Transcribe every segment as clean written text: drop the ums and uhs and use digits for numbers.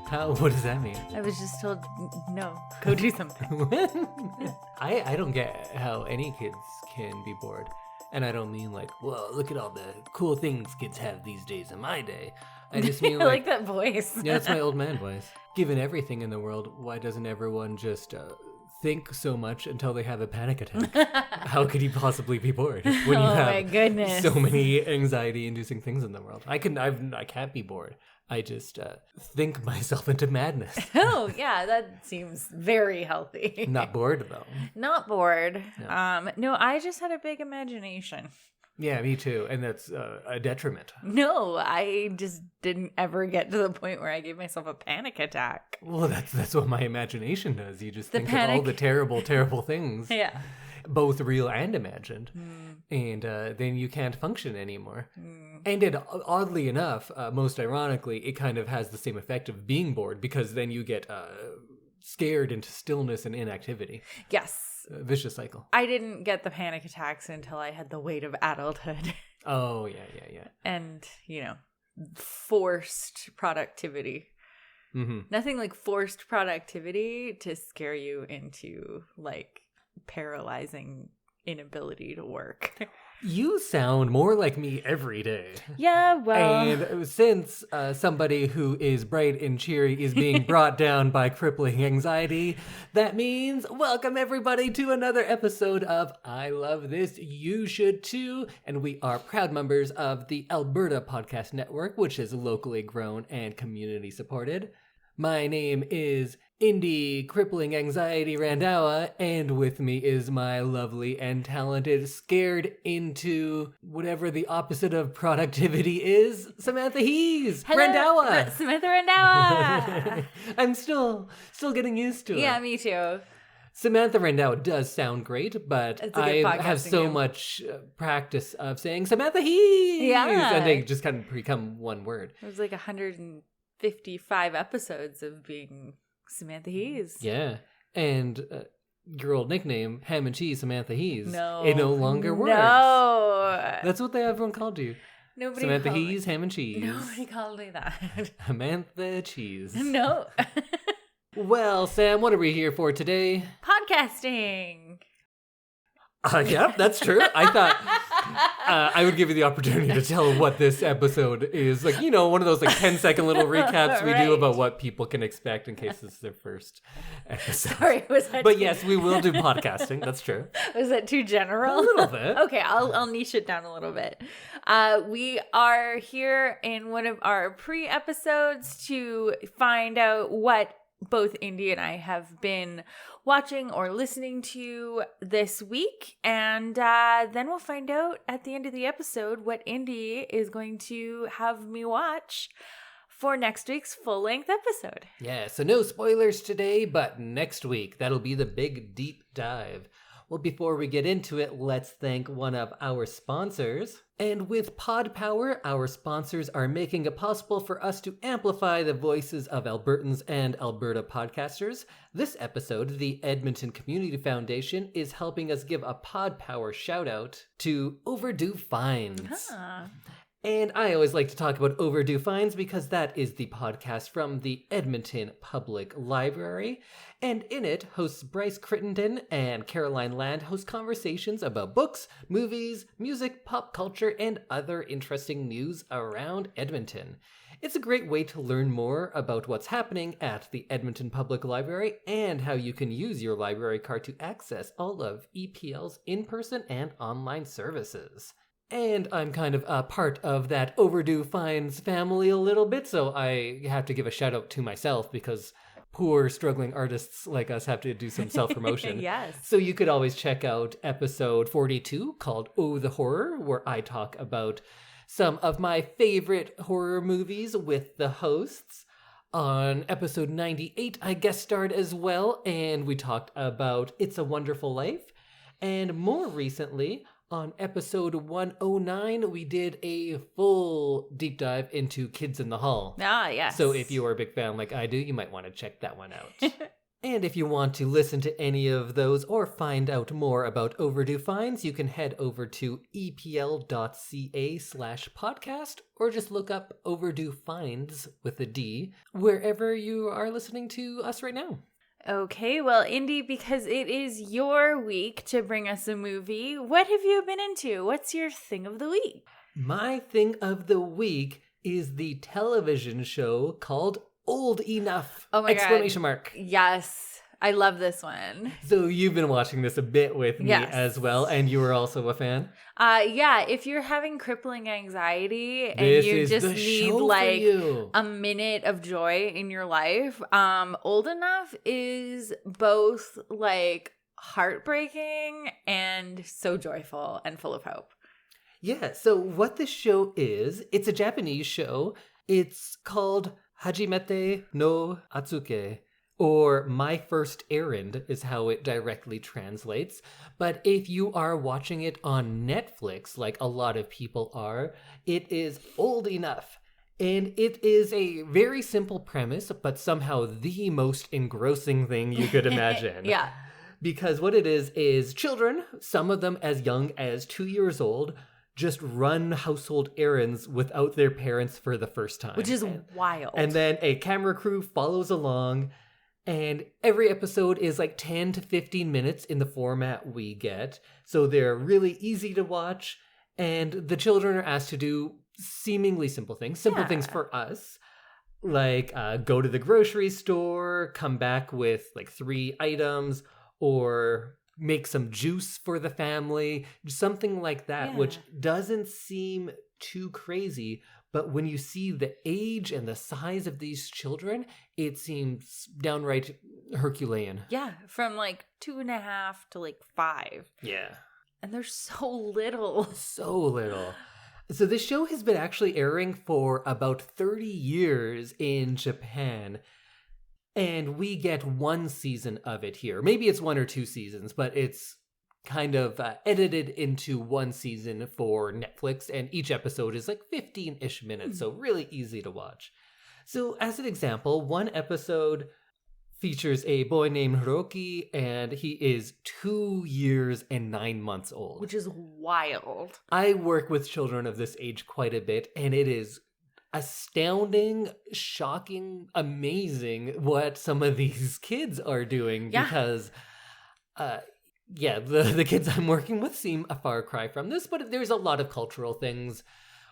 How? What does that mean? I was just told, no, go do something. I don't get how any kids can be bored. And I don't mean like, well, look at all the cool things kids have these days in my day. I just mean I like that voice. Yeah, that's my old man voice. Given everything in the world, why doesn't everyone just think so much until they have a panic attack? How could you possibly be bored when you have my goodness. so many anxiety-inducing things in the world? I can't be bored. I just think myself into madness. Oh, yeah, that seems very healthy. Not bored, though. Not bored. No. No, I just had a big imagination. Yeah, me too. And that's a detriment. No, I just didn't ever get to the point where I gave myself a panic attack. Well, that's what my imagination does. You just think panic. of all the terrible, terrible things. Yeah. Both real and imagined. And then you can't function anymore. And it, oddly enough, most ironically, it kind of has the same effect of being bored, because then you get scared into stillness and inactivity. Yes. Vicious cycle. I didn't get the panic attacks until I had the weight of adulthood. Oh, yeah. And, forced productivity. Mm-hmm. Nothing like forced productivity to scare you into, like, paralyzing inability to work. You sound more like me every day. Yeah, well... And since somebody who is bright and cheery is being brought down by crippling anxiety, that means welcome everybody to another episode of I Love This, You Should Too. And we are proud members of the Alberta Podcast Network, which is locally grown and community supported. My name is Indy Crippling Anxiety Randawa, and with me is my lovely and talented, scared into whatever the opposite of productivity is, Samantha Hees. Hello, Randawa. Samantha Randawa. I'm still getting used to it. Yeah, me too. Samantha Randawa does sound great, but I have so much practice of saying Samantha Hees. Yeah. And they just kind of become one word. It was like 155 episodes of being Samantha Hees. Yeah. And your old nickname, Ham and Cheese Samantha Hees, no, it no longer works. No. That's what everyone called you. Nobody Samantha called Hees, Ham and Cheese. Nobody called me that. Samantha Cheese. No. Well, Sam, what are we here for today? Podcasting. Yep, that's true. I thought I would give you the opportunity to tell what this episode is. Like, one of those 10-second little recaps we do about what people can expect in case it's their first episode. Sorry, was that But yes, we will do podcasting. That's true. Was that too general? A little bit. Okay, I'll niche it down a little bit. We are here in one of our pre-episodes to find out what both Indy and I have been watching or listening to this week. And then we'll find out at the end of the episode what Indy is going to have me watch for next week's full-length episode. Yeah, so no spoilers today, but next week, that'll be the big deep dive. Well, before we get into it, let's thank one of our sponsors. And with Pod Power, our sponsors are making it possible for us to amplify the voices of Albertans and Alberta podcasters. This episode, the Edmonton Community Foundation is helping us give a Pod Power shout out to Overdue Fines. And I always like to talk about Overdue Fines because that is the podcast from the Edmonton Public Library. And in it, hosts Bryce Crittenden and Caroline Land host conversations about books, movies, music, pop culture, and other interesting news around Edmonton. It's a great way to learn more about what's happening at the Edmonton Public Library and how you can use your library card to access all of EPL's in-person and online services. And I'm kind of a part of that Overdue Fines family a little bit, so I have to give a shout out to myself because poor struggling artists like us have to do some self-promotion. Yes. So you could always check out episode 42 called Oh the Horror, where I talk about some of my favorite horror movies with the hosts. On episode 98, I guest starred as well, and we talked about It's a Wonderful Life. And more recently, on episode 109, we did a full deep dive into Kids in the Hall. Ah, yes. So if you are a big fan like I do, you might want to check that one out. And if you want to listen to any of those or find out more about Overdue Finds, you can head over to epl.ca/podcast or just look up Overdue Finds with a D wherever you are listening to us right now. Okay, well, Indy, because it is your week to bring us a movie, what have you been into? What's your thing of the week? My thing of the week is the television show called Old Enough! Oh my Exclamation God. mark. Yes, I love this one. So you've been watching this a bit with me as well, and you were also a fan? Yeah, if you're having crippling anxiety and This you is just the need show like for you. a minute of joy in your life, Old Enough is both like heartbreaking and so joyful and full of hope. Yeah, so what this show is, it's a Japanese show. It's called Hajimete no Atsuke, or My First Errand is how it directly translates. But if you are watching it on Netflix, like a lot of people are, it is Old Enough. And it is a very simple premise, but somehow the most engrossing thing you could imagine. Yeah. Because what it is children, some of them as young as 2 years old, just run household errands without their parents for the first time. Which is wild. And then a camera crew follows along, and every episode is like 10 to 15 minutes in the format we get. So they're really easy to watch, and the children are asked to do seemingly simple things for us, like go to the grocery store, come back with like 3 items, or make some juice for the family, something like that, which doesn't seem too crazy. But when you see the age and the size of these children, it seems downright Herculean. Yeah, from like 2.5 to like 5. Yeah. And they're so little. So little. So this show has been actually airing for about 30 years in Japan. And we get 1 season of it here. Maybe it's 1 or 2 seasons, but it's kind of edited into 1 season for Netflix. And each episode is like 15-ish minutes, so really easy to watch. So as an example, 1 episode features a boy named Hiroki, and he is 2 years and 9 months old. Which is wild. I work with children of this age quite a bit, and it is astounding, shocking, amazing what some of these kids are doing because the kids I'm working with seem a far cry from this, but there's a lot of cultural things.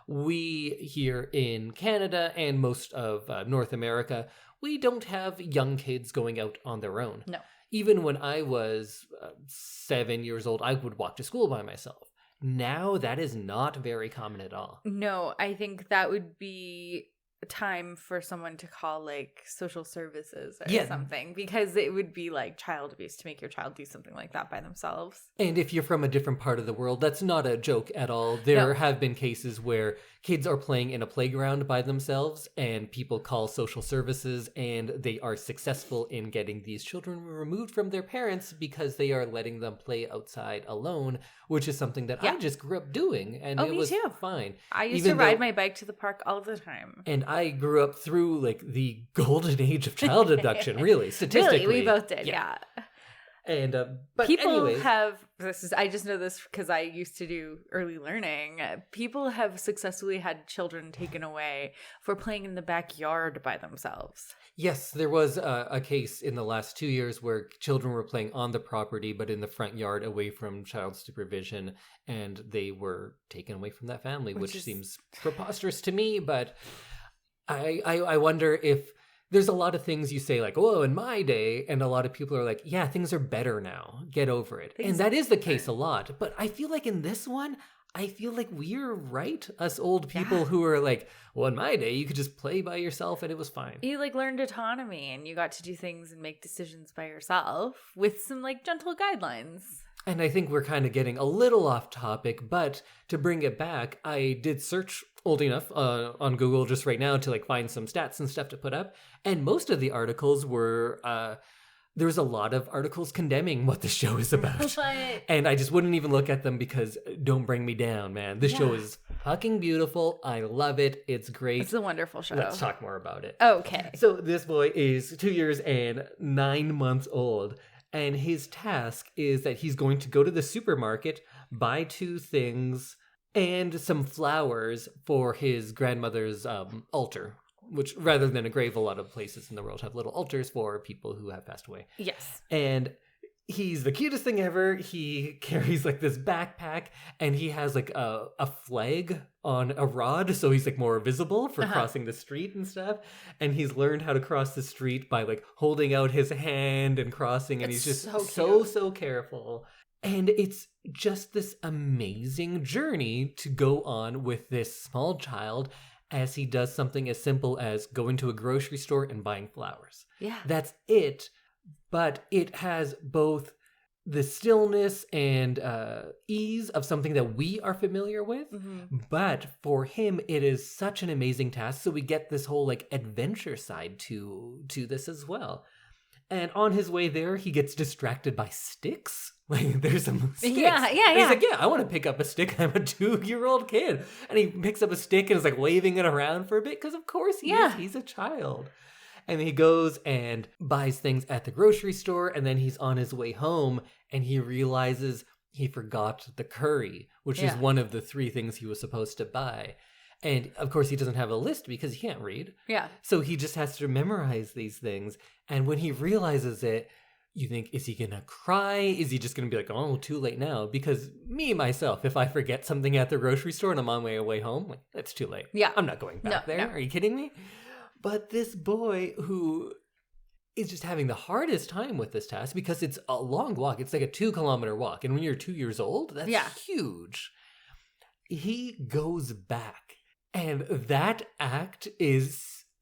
We here in Canada and most of North America, we don't have young kids going out on their own. No. Even when I was 7 years old, I would walk to school by myself. Now that is not very common at all. No, I think that would be time for someone to call like social services or something, because it would be like child abuse to make your child do something like that by themselves. And if you're from a different part of the world, that's not a joke at all. There have been cases where kids are playing in a playground by themselves and people call social services, and they are successful in getting these children removed from their parents because they are letting them play outside alone, which is something that I just grew up doing, and it was fine. I used to ride my bike to the park all the time. And I grew up through like the golden age of child abduction, really, statistically. Really, we both did, yeah. And but people anyways, I just know this because I used to do early learning. People have successfully had children taken away for playing in the backyard by themselves. Yes, there was a case in the last 2 years where children were playing on the property, but in the front yard away from child supervision, and they were taken away from that family, which seems preposterous to me. But I wonder if there's a lot of things you say like, oh, in my day, and a lot of people are like, yeah, things are better now. Get over it. And that is the case a lot. But I feel like in this one, I feel like we're right, us old people who are like, well, in my day, you could just play by yourself and it was fine. You like learned autonomy and you got to do things and make decisions by yourself with some like gentle guidelines. And I think we're kind of getting a little off topic, but to bring it back, I did search Old Enough on Google just right now to like find some stats and stuff to put up. And most of the articles were there's a lot of articles condemning what the show is about. What? And I just wouldn't even look at them because don't bring me down, man. This show is fucking beautiful. I love it. It's great. It's a wonderful show. Let's talk more about it. Okay. So this boy is 2 years and 9 months old. And his task is that he's going to go to the supermarket, buy 2 things and some flowers for his grandmother's altar. Which, rather than a grave, a lot of places in the world have little altars for people who have passed away. Yes. And he's the cutest thing ever. He carries like this backpack and he has like a flag on a rod. So he's like more visible for crossing the street and stuff. And he's learned how to cross the street by like holding out his hand and crossing. And he's just so careful. And it's just this amazing journey to go on with this small child as he does something as simple as going to a grocery store and buying flowers. Yeah. That's it. But it has both the stillness and ease of something that we are familiar with. Mm-hmm. But for him, it is such an amazing task. So we get this whole like adventure side to this as well. And on his way there, he gets distracted by sticks. Like, there's some sticks. Yeah. And he's like, I want to pick up a stick. I'm a 2-year-old kid. And he picks up a stick and is like waving it around for a bit because, of course, he is. He's a child. And he goes and buys things at the grocery store. And then he's on his way home and he realizes he forgot the curry, which is one of the 3 things he was supposed to buy. And, of course, he doesn't have a list because he can't read. Yeah. So he just has to memorize these things. And when he realizes it, you think, is he going to cry? Is he just going to be like, oh, too late now? Because myself, if I forget something at the grocery store and I'm on my way home, like, it's too late. Yeah. I'm not going back there. No. Are you kidding me? But this boy who is just having the hardest time with this task because it's a long walk. It's like a 2-kilometer walk. And when you're 2 years old, that's huge. He goes back. And that act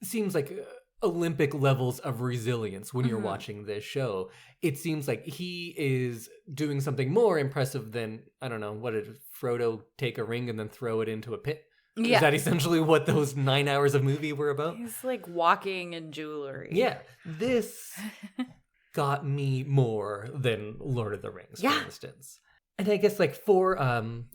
seems like Olympic levels of resilience when you're watching this show. It seems like he is doing something more impressive than, I don't know, what did Frodo take a ring and then throw it into a pit? Yeah. Is that essentially what those 9 hours of movie were about? He's like walking in jewelry. Yeah. This got me more than Lord of the Rings, for instance. And I guess like for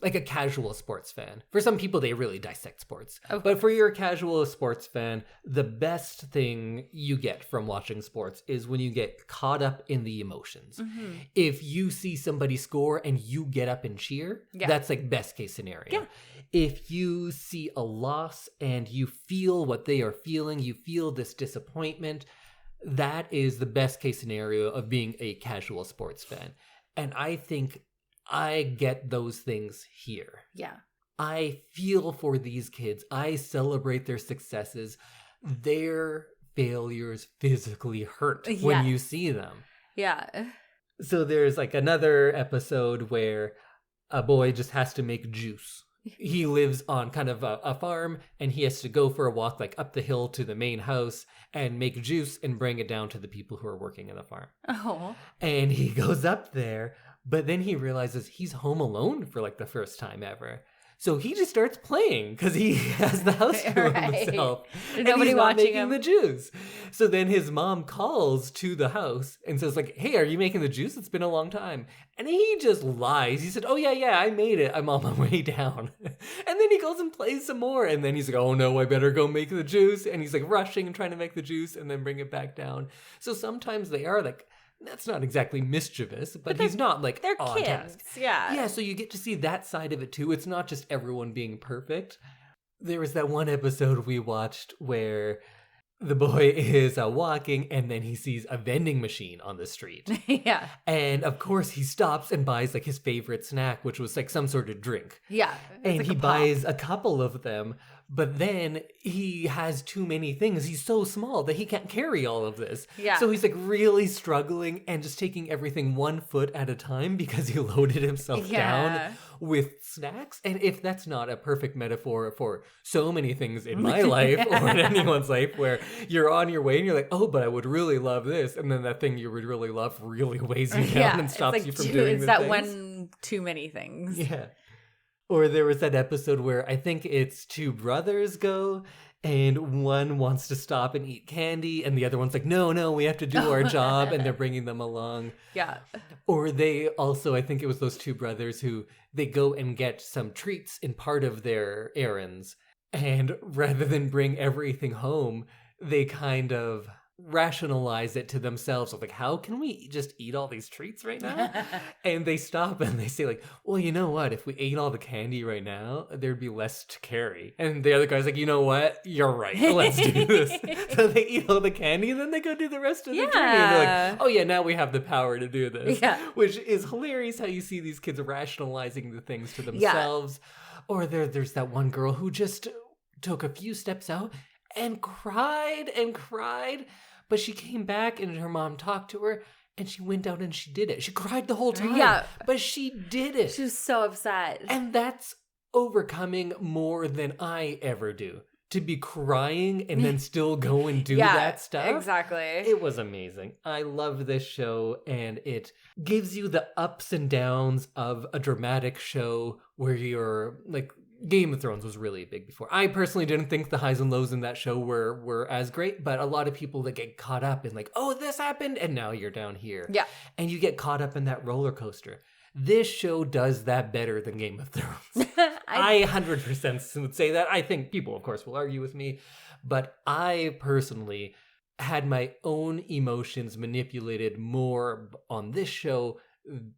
like a casual sports fan, for some people they really dissect sports. Okay. But for your casual sports fan, the best thing you get from watching sports is when you get caught up in the emotions. Mm-hmm. If you see somebody score and you get up and cheer, that's like best case scenario. Yeah. If you see a loss and you feel what they are feeling, you feel this disappointment, that is the best case scenario of being a casual sports fan. And I think I get those things here. Yeah. I feel for these kids. I celebrate their successes. Their failures physically hurt when you see them. Yeah. So there's like another episode where a boy just has to make juice. He lives on kind of a farm and he has to go for a walk like up the hill to the main house and make juice and bring it down to the people who are working in the farm. Oh. And he goes up there. But then he realizes he's home alone for like the first time ever. So he just starts playing because he has the house to himself. And he's not making the juice. So then his mom calls to the house and says like, hey, are you making the juice? It's been a long time. And he just lies. He said, oh, yeah, I made it. I'm on my way down. And then he goes and plays some more. And then he's like, oh, no, I better go make the juice. And he's like rushing and trying to make the juice and then bring it back down. So sometimes they are like, that's not exactly mischievous, but he's not like they're on kids. Task. Yeah. Yeah, so you get to see that side of it too. It's not just everyone being perfect. There was that one episode we watched where the boy is walking and then he sees a vending machine on the street. Yeah. And of course he stops and buys like his favorite snack, which was like some sort of drink. Yeah. And like he buys a couple of them. But then he has too many things. He's so small that he can't carry all of this. Yeah. So he's like really struggling and just taking everything 1 foot at a time because he loaded himself down with snacks. And if that's not a perfect metaphor for so many things in my life or in anyone's life where you're on your way and you're like, oh, but I would really love this. And then that thing you would really love really weighs you down and stops you from doing the things. It's that one too many things. Yeah. Or there was that episode where I think it's 2 brothers go And one wants to stop and eat candy, and the other one's like, no, we have to do our job, and they're bringing them along. Yeah. Or they also, I think it was those two brothers who, they go and get some treats in part of their errands, and rather than bring everything home, they kind of rationalize it to themselves of like, how can we just eat all these treats right now? And they stop and they say like, well, you know what, if we ate all the candy right now, there'd be less to carry. And the other guy's like, you know what, you're right, let's do this. So they eat all the candy and then they go do the rest of the journey, and they're like, oh yeah, now we have the power to do this. Which is hilarious how you see these kids rationalizing the things to themselves. Or there's that one girl who just took a few steps out and cried, but she came back and her mom talked to her and she went out and she did it. She cried the whole time, but she did it. She was so upset. And that's overcoming more than I ever do. To be crying and then still go and do that stuff. Exactly. It was amazing. I love this show, and it gives you the ups and downs of a dramatic show where you're like, Game of Thrones was really big before. I personally didn't think the highs and lows in that show were as great, but a lot of people that get caught up in like, oh, this happened, and now you're down here. Yeah. And you get caught up in that roller coaster. This show does that better than Game of Thrones. I 100% would say that. I think people, of course, will argue with me, but I personally had my own emotions manipulated more on this show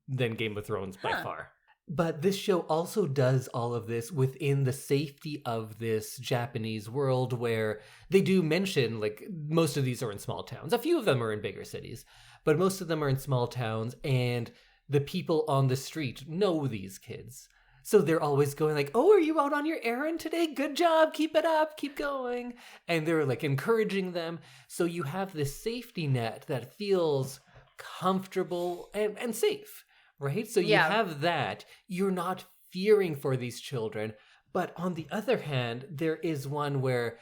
than Game of Thrones by far. But this show also does all of this within the safety of this Japanese world where they do mention, like, most of these are in small towns. A few of them are in bigger cities, but most of them are in small towns, and the people on the street know these kids. So they're always going like, oh, are you out on your errand today? Good job. Keep it up. Keep going. And they're like encouraging them. So you have this safety net that feels comfortable and safe. Right? So you have that. You're not fearing for these children. But on the other hand, there is one where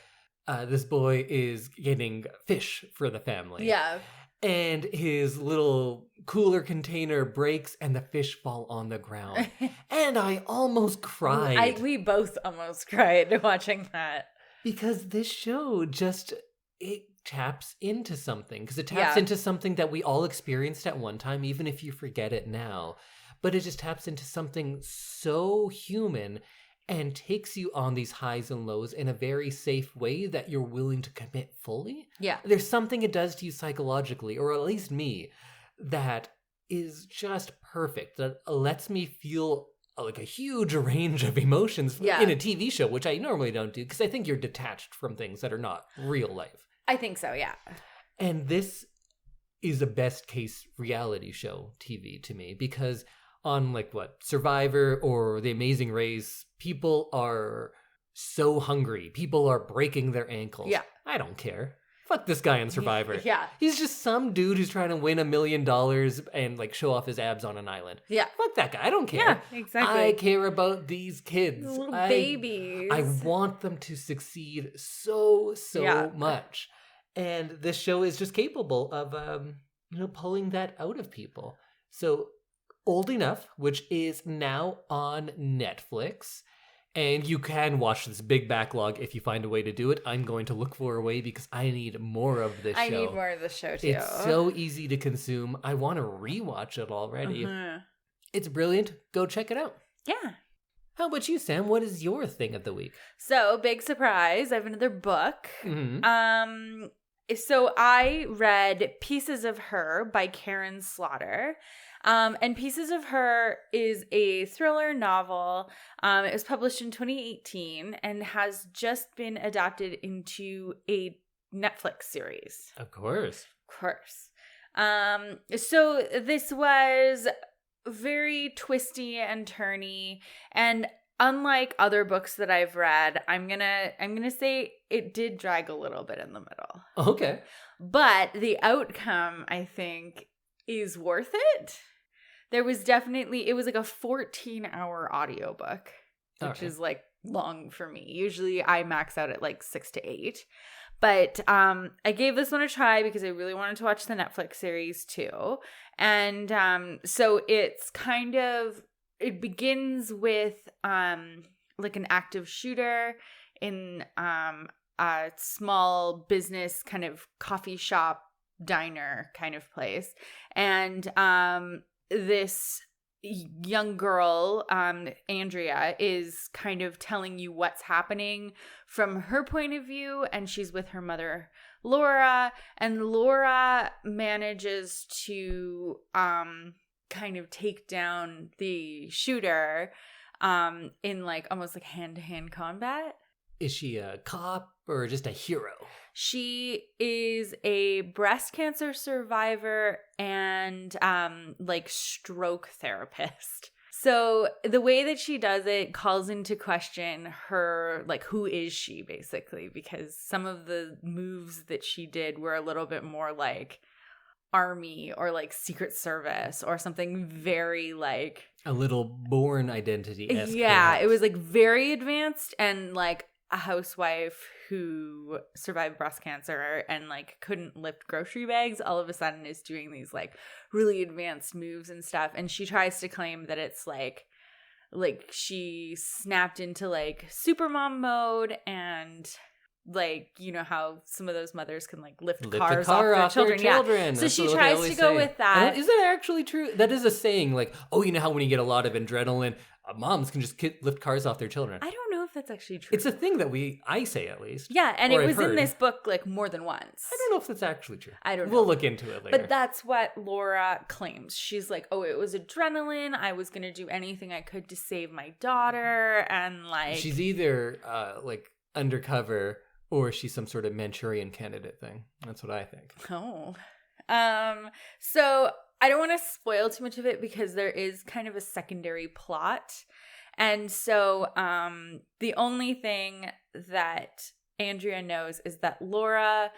this boy is getting fish for the family. Yeah. And his little cooler container breaks and the fish fall on the ground. And I almost cried. We both almost cried watching that. Because this show just, it taps into something, because it taps into something that we all experienced at one time, even if you forget it now. But it just taps into something so human and takes you on these highs and lows in a very safe way that you're willing to commit fully. Yeah. There's something it does to you psychologically, or at least me, that is just perfect, that lets me feel like a huge range of emotions in a TV show, which I normally don't do, because I think you're detached from things that are not real life. I think so, yeah. And this is a best case reality show TV to me, because on like Survivor or The Amazing Race, people are so hungry. People are breaking their ankles. Yeah. I don't care. Fuck this guy on Survivor. Yeah. He's just some dude who's trying to win $1 million and like show off his abs on an island. Yeah. Fuck that guy. I don't care. Yeah, exactly. I care about these kids. Little babies. I want them to succeed so much. And this show is just capable of, pulling that out of people. So Old Enough, which is now on Netflix. And you can watch this big backlog if you find a way to do it. I'm going to look for a way because I need more of this show. I need more of this show, too. It's so easy to consume. I want to rewatch it already. It's brilliant. Go check it out. Yeah. How about you, Sam? What is your thing of the week? So, big surprise. I have another book. Mm-hmm. So I read Pieces of Her by Karin Slaughter. And Pieces of Her is a thriller novel. It was published in 2018 and has just been adapted into a Netflix series. Of course. So this was very twisty and turny, and unlike other books that I've read, I'm gonna say it did drag a little bit in the middle. Okay. But the outcome, I think, is worth it. There was definitely, it was like a 14-hour audiobook, which is like long for me. Usually I max out at like 6 to 8. But I gave this one a try because I really wanted to watch the Netflix series too. And so it's kind of, it begins with like an active shooter in a small business kind of coffee shop diner kind of place. And this young girl, Andrea, is kind of telling you what's happening from her point of view, and she's with her mother, Laura, and Laura manages to kind of take down the shooter in like almost like hand-to-hand combat. Is she a cop or just a hero? She is a breast cancer survivor and like stroke therapist. So the way that she does it calls into question her, like, who is she basically? Because some of the moves that she did were a little bit more like army or like Secret Service or something very like a little Bourne Identity-esque. Yeah, perhaps. it was like very advanced and like a housewife who survived breast cancer and like couldn't lift grocery bags all of a sudden is doing these like really advanced moves and stuff. And she tries to claim that it's like she snapped into like supermom mode and like, you know how some of those mothers can like lift cars off their children. Yeah. So she tries to go with that. Is that actually true? That is a saying, like, oh, you know how when you get a lot of adrenaline, moms can just lift cars off their children. I don't know if that's actually true. It's a thing that I say at least. Yeah, and it was in this book like more than once. I don't know if that's actually true. I don't know. We'll look into it later. But that's what Laura claims. She's like, oh, it was adrenaline. I was going to do anything I could to save my daughter. And like... She's either like undercover or she's some sort of Manchurian candidate thing. That's what I think. Oh. So I don't want to spoil too much of it because there is kind of a secondary plot. And so the only thing that Andrea knows is that Laura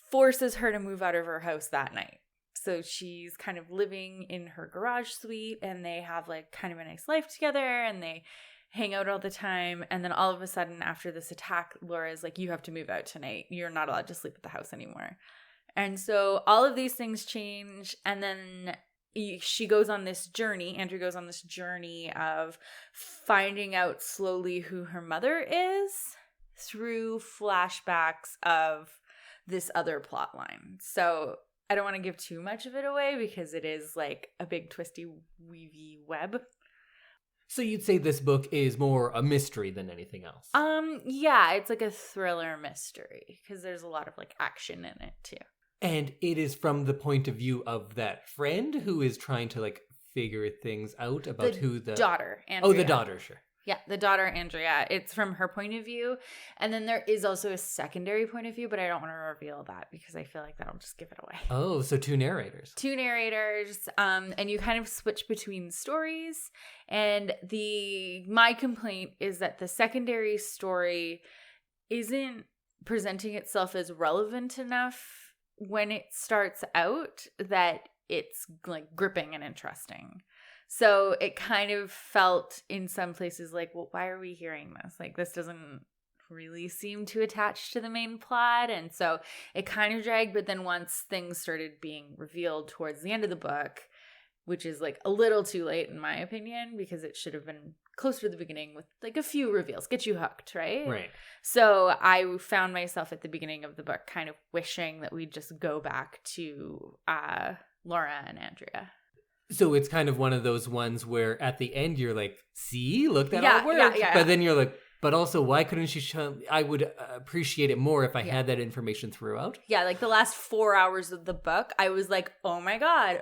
forces her to move out of her house that night. So she's kind of living in her garage suite and they have like kind of a nice life together and they hang out all the time. And then all of a sudden after this attack, Laura is like, you have to move out tonight. You're not allowed to sleep at the house anymore. And so all of these things change. And then she goes on this journey. Andrea goes on this journey of finding out slowly who her mother is through flashbacks of this other plot line. So I don't want to give too much of it away because it is like a big twisty weavy web. So you'd say this book is more a mystery than anything else? Yeah, it's like a thriller mystery because there's a lot of like action in it too. And it is from the point of view of that friend who is trying to like figure things out about who the daughter, Andrea. Oh, the daughter, sure. Yeah, the daughter, Andrea. It's from her point of view. And then there is also a secondary point of view, but I don't want to reveal that because I feel like that'll just give it away. Oh, so two narrators. Two narrators. And you kind of switch between stories. And my complaint is that the secondary story isn't presenting itself as relevant enough when it starts out that it's like gripping and interesting. So it kind of felt in some places like, well, why are we hearing this? Like, this doesn't really seem to attach to the main plot. And so it kind of dragged. But then once things started being revealed towards the end of the book, which is like a little too late in my opinion, because it should have been closer to the beginning with like a few reveals, get you hooked, right? Right. So I found myself at the beginning of the book kind of wishing that we'd just go back to Laura and Andrea. So it's kind of one of those ones where at the end you're like, see, look, that all worked. Yeah. But then you're like, but also, why couldn't she show? I would appreciate it more if I had that information throughout. Yeah, like the last 4 hours of the book, I was like, oh my God,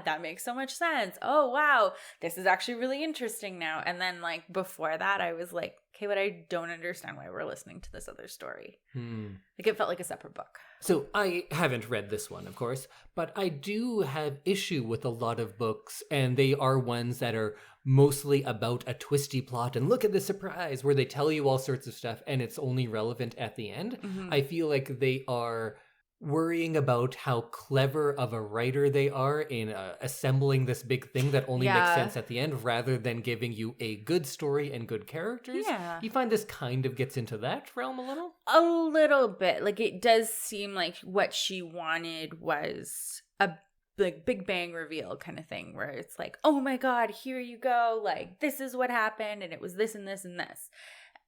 that makes so much sense. Oh, wow, this is actually really interesting now. And then like before that, I was like, okay, but I don't understand why we're listening to this other story. Like it felt like a separate book. So I haven't read this one, of course, but I do have issue with a lot of books, and they are ones that are mostly about a twisty plot and look at the surprise where they tell you all sorts of stuff and it's only relevant at the end. I feel like they are worrying about how clever of a writer they are in assembling this big thing that only makes sense at the end rather than giving you a good story and good characters. Yeah. You find this kind of gets into that realm a little? A little bit. Like it does seem like what she wanted was a like big bang reveal kind of thing where it's like, oh my God, here you go. Like this is what happened and it was this and this and this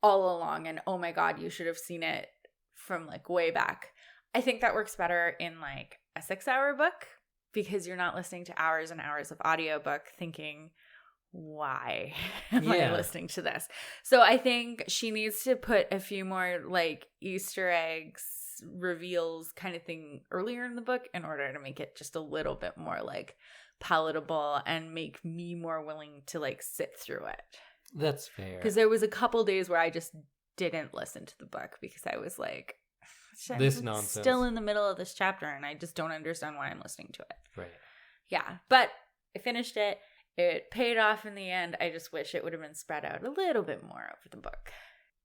all along. And oh my God, you should have seen it from like way back. I think that works better in like a 6-hour book because you're not listening to hours and hours of audiobook thinking, why am I listening to this? So I think she needs to put a few more like Easter eggs, reveals kind of thing earlier in the book in order to make it just a little bit more like palatable and make me more willing to like sit through it. That's fair. Because there was a couple days where I just didn't listen to the book because I was like, this I'm nonsense. Still in the middle of this chapter and I just don't understand why I'm listening to it. Right. Yeah. But I finished it. It paid off in the end. I just wish it would have been spread out a little bit more over the book.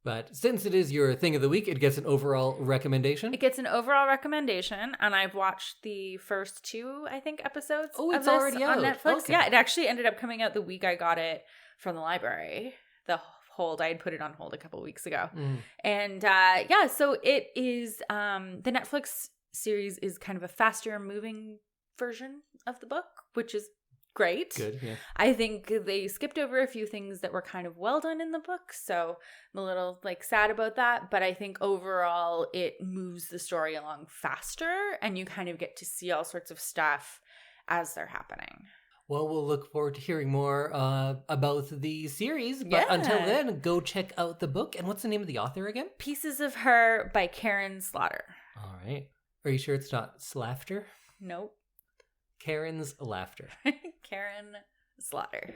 But since it is your thing of the week, it gets an overall recommendation. It gets an overall recommendation, and I've watched the first 2, I think, episodes. Oh, it's of this already on out. Netflix. Okay. Yeah, it actually ended up coming out the week I got it from the library. I had put it on hold a couple weeks ago. And so it is, the Netflix series is kind of a faster moving version of the book, which is great. Good, yeah. I think they skipped over a few things that were kind of well done in the book, so I'm a little like sad about that, but I think overall it moves the story along faster and you kind of get to see all sorts of stuff as they're happening. Well, we'll look forward to hearing more about the series. But until then, go check out the book. And what's the name of the author again? Pieces of Her by Karin Slaughter. All right. Are you sure it's not Slaughter? Nope. Karen's Laughter. Karin Slaughter.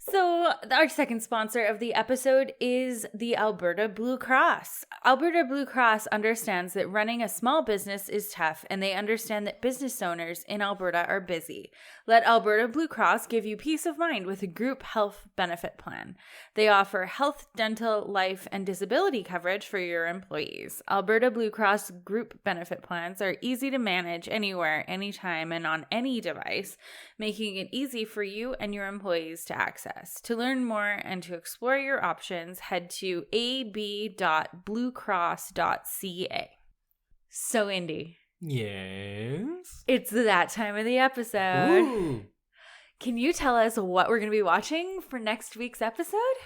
So our second sponsor of the episode is the Alberta Blue Cross. Alberta Blue Cross understands that running a small business is tough, and they understand that business owners in Alberta are busy. Let Alberta Blue Cross give you peace of mind with a group health benefit plan. They offer health, dental, life, and disability coverage for your employees. Alberta Blue Cross group benefit plans are easy to manage anywhere, anytime, and on any device, making it easy for you and your employees to access. To learn more and to explore your options, head to ab.bluecross.ca. So, Indy. Yes? It's that time of the episode. Ooh. Can you tell us what we're going to be watching for next week's episode?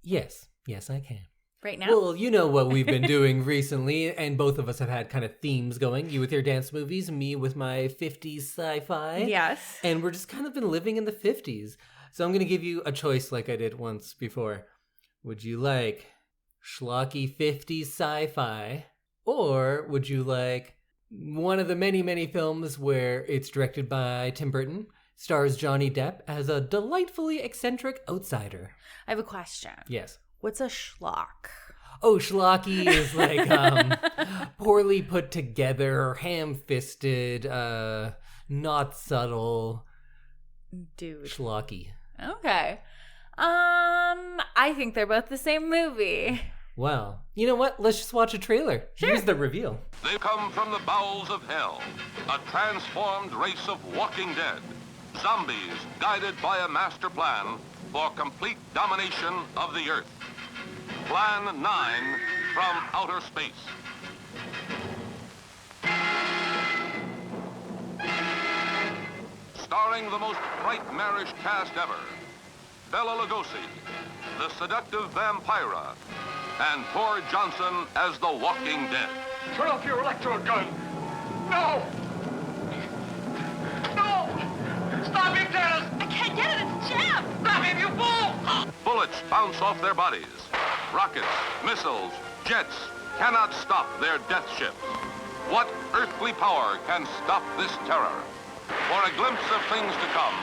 Yes, I can. Right now? Well, you know what we've been doing recently, and both of us have had kind of themes going. You with your dance movies, me with my 50s sci-fi. Yes. And we're just kind of been living in the 50s. So I'm going to give you a choice like I did once before. Would you like schlocky 50s sci-fi? Or would you like one of the many, many films where it's directed by Tim Burton, stars Johnny Depp as a delightfully eccentric outsider? I have a question. Yes. What's a schlock? Oh, schlocky is like poorly put together, ham-fisted, not subtle. Dude. Schlocky. Okay. I think they're both the same movie. Well, you know what? Let's just watch a trailer. Sure. Here's the reveal. They come from the bowels of hell, a transformed race of walking dead, zombies guided by a master plan for complete domination of the earth. Plan 9 from outer space. Starring the most nightmarish cast ever, Bela Lugosi, the seductive Vampira, and Tor Johnson as the Walking Dead. Turn off your electrode gun! No! No! Stop it, Dennis! I can't get it, it's jammed! Stop it, you fool! Bullets bounce off their bodies. Rockets, missiles, jets cannot stop their death ships. What earthly power can stop this terror? For a glimpse of things to come,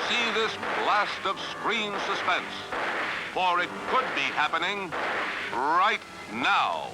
see this blast of screen suspense. For it could be happening right now.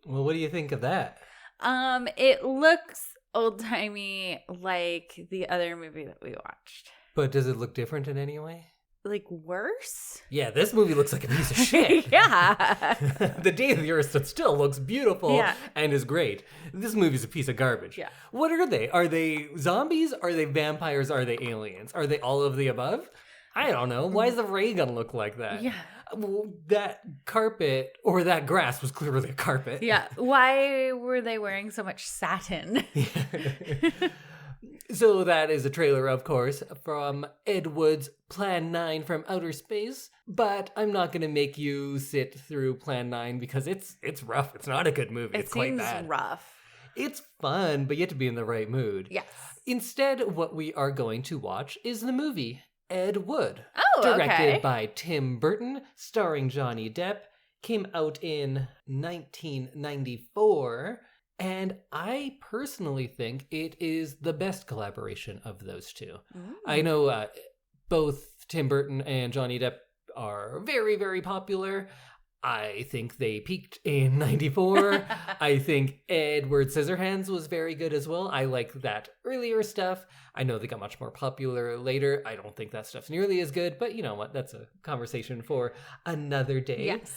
Well, what do you think of that? It looks old-timey like the other movie that we watched. But does it look different in any way? Like worse? Yeah, this movie looks like a piece of shit. Yeah. The Day of the Earth Stood Still looks beautiful and is great. This movie's a piece of garbage. Yeah. What are they? Are they zombies? Are they vampires? Are they aliens? Are they all of the above? I don't know. Why does the ray gun look like that? Yeah. Well, that carpet or that grass was clearly a carpet. Yeah. Why were they wearing so much satin? So that is a trailer, of course, from Ed Wood's Plan 9 from Outer Space. But I'm not going to make you sit through Plan 9 because it's rough. It's not a good movie. It's quite bad. It seems rough. It's fun, but you have to be in the right mood. Yes. Instead, what we are going to watch is the movie Ed Wood. Oh, directed by Tim Burton, starring Johnny Depp, came out in 1994, and I personally think it is the best collaboration of those two. I know both Tim Burton and Johnny Depp are very, very popular. I think they peaked in 94. I think Edward Scissorhands was very good as well. I like that earlier stuff. I know they got much more popular later. I don't think that stuff's nearly as good, but you know what? That's a conversation for another day. Yes.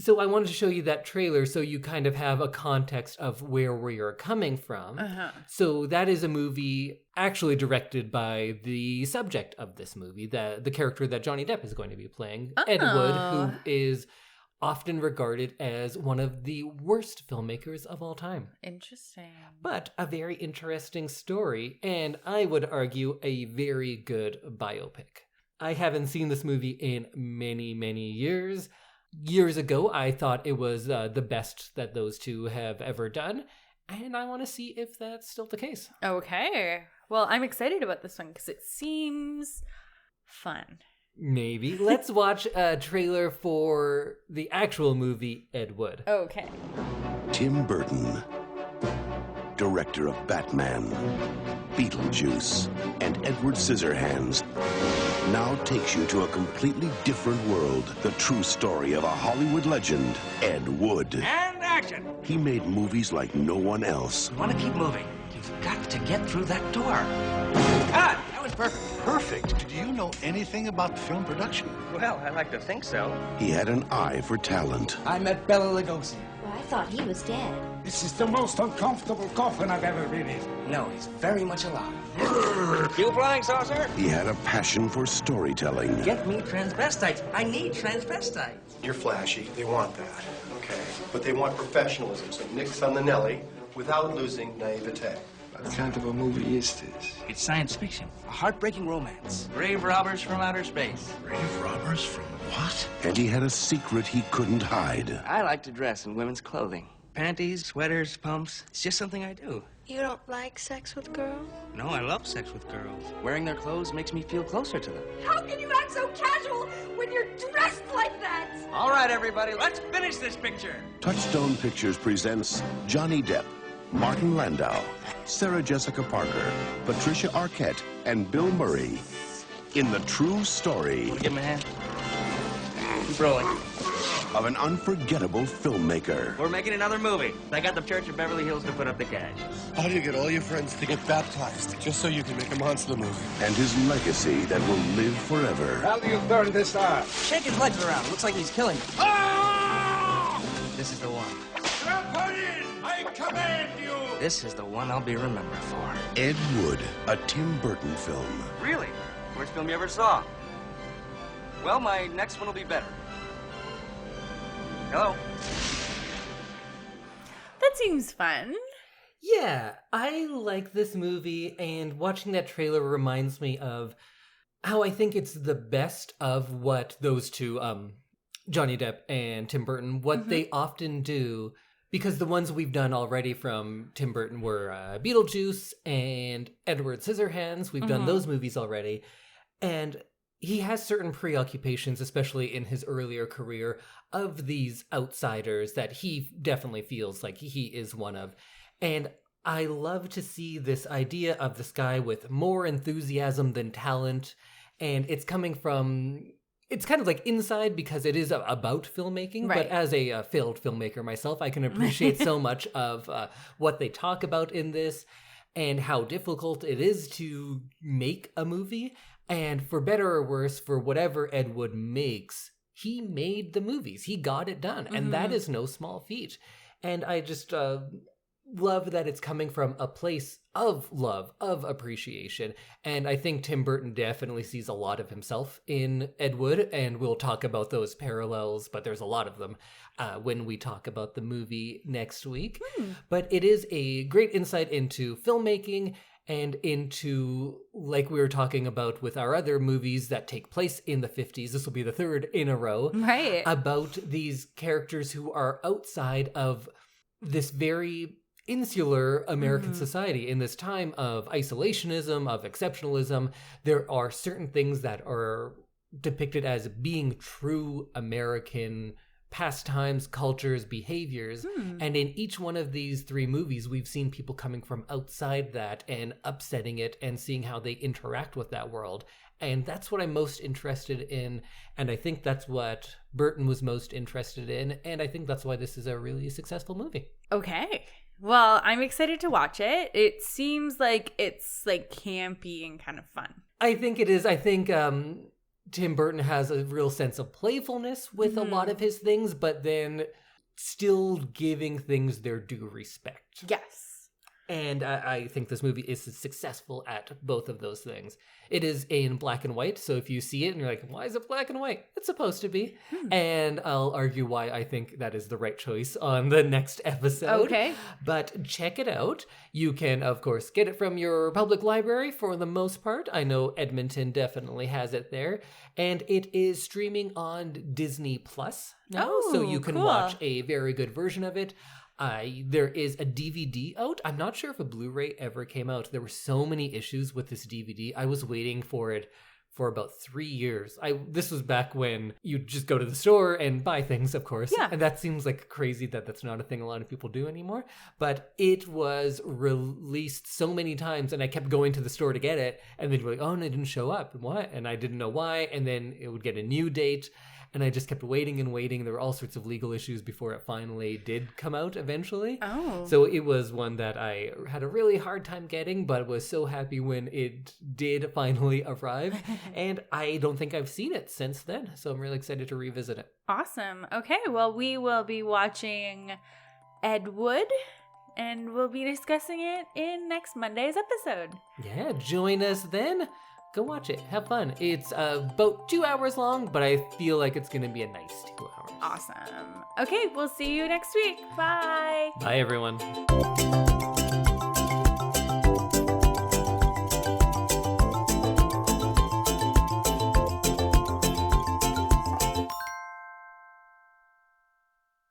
So I wanted to show you that trailer so you kind of have a context of where we are coming from. So that is a movie actually directed by the subject of this movie, the character that Johnny Depp is going to be playing, Ed Wood, who is often regarded as one of the worst filmmakers of all time. Interesting. But a very interesting story, and I would argue a very good biopic. I haven't seen this movie in many, many years. Years ago, I thought it was the best that those two have ever done, and I want to see if that's still the case. Okay. Well, I'm excited about this one because it seems fun. Maybe. Let's watch a trailer for the actual movie Ed Wood. Okay. Tim Burton, director of Batman, Beetlejuice, and Edward Scissorhands, now takes you to a completely different world. The true story of a Hollywood legend, Ed Wood. And action! He made movies like no one else. You want to keep moving. You've got to get through that door. Ah, that was perfect. Perfect. Do you know anything about film production? Well, I like to think so. He had an eye for talent. I met Bela Lugosi. Well, I thought he was dead. This is the most uncomfortable coffin I've ever been in. No, he's very much alive. You flying saucer? He had a passion for storytelling. Get me transvestites. I need transvestites. You're flashy. They want that. Okay. But they want professionalism, so nix on the Nelly without losing naivete. What kind of a movie is this? It's science fiction. A heartbreaking romance. Grave robbers from outer space. Grave robbers from what? And he had a secret he couldn't hide. I like to dress in women's clothing. Panties, sweaters, pumps. It's just something I do. You don't like sex with girls? No, I love sex with girls. Wearing their clothes makes me feel closer to them. How can you act so casual when you're dressed like that? All right, everybody, let's finish this picture. Touchstone Pictures presents Johnny Depp, Martin Landau, Sarah Jessica Parker, Patricia Arquette, and Bill Murray in the true story Give him a hand. Keep rolling. of an unforgettable filmmaker. We're making another movie. I got the Church of Beverly Hills to put up the cash. How do you get all your friends to get baptized just so you can make a monster movie? And his legacy that will live forever. How do you burn this up? Shake his legs around. Looks like he's killing me. This is the one. Strap her in! I command you! This is the one I'll be remembered for. Ed Wood, a Tim Burton film. Really? Worst film you ever saw? Well, my next one will be better. Hello? That seems fun. Yeah, I like this movie, and watching that trailer reminds me of how I think it's the best of what those two, Johnny Depp and Tim Burton, what they often do, because the ones we've done already from Tim Burton were Beetlejuice and Edward Scissorhands. We've done those movies already, and he has certain preoccupations, especially in his earlier career, of these outsiders that he definitely feels like he is one of. And I love to see this idea of this guy with more enthusiasm than talent. And it's coming from, it's kind of like inside because it is about filmmaking. Right. But as a failed filmmaker myself, I can appreciate so much of what they talk about in this and how difficult it is to make a movie. And for better or worse, for whatever Ed Wood makes, he made the movies. He got it done. And that is no small feat. And I just love that it's coming from a place of love, of appreciation. And I think Tim Burton definitely sees a lot of himself in Ed Wood. And we'll talk about those parallels, but there's a lot of them when we talk about the movie next week. But it is a great insight into filmmaking and into, like we were talking about with our other movies that take place in the 50s, this will be the third in a row, right? About these characters who are outside of this very insular American society. In this time of isolationism, of exceptionalism, there are certain things that are depicted as being true American pastimes, cultures, behaviors. And in each one of these 3 movies, we've seen people coming from outside that and upsetting it and seeing how they interact with that world. And that's what I'm most interested in. And I think that's what Burton was most interested in. And I think that's why this is a really successful movie. Okay. Well, I'm excited to watch it. It seems like it's like campy and kind of fun. I think it is. I think Tim Burton has a real sense of playfulness with a lot of his things, but then still giving things their due respect. Yes. And I think this movie is successful at both of those things. It is in black and white, so if you see it and you're like, why is it black and white? It's supposed to be. And I'll argue why I think that is the right choice on the next episode. Okay. But check it out. You can, of course, get it from your public library for the most part. I know Edmonton definitely has it there. And it is streaming on Disney Plus now, so you can watch a very good version of it. There is a DVD out. I'm not sure if a Blu-ray ever came out. There were so many issues with this DVD. I was waiting for it for about 3 years. This was back when you just go to the store and buy things, of course. Yeah. And that seems like crazy that that's not a thing a lot of people do anymore. But it was released so many times, and I kept going to the store to get it. And they'd be like, oh, and it didn't show up. What? And I didn't know why. And then it would get a new date. And I just kept waiting and waiting. There were all sorts of legal issues before it finally did come out eventually. Oh. So it was one that I had a really hard time getting, but was so happy when it did finally arrive. And I don't think I've seen it since then. So I'm really excited to revisit it. Awesome. Okay, well, we will be watching Ed Wood, and we'll be discussing it in next Monday's episode. Yeah, join us then. Go watch it. Have fun. It's about 2 hours long, but I feel like it's going to be a nice 2 hours. Awesome. Okay, we'll see you next week. Bye. Bye, everyone.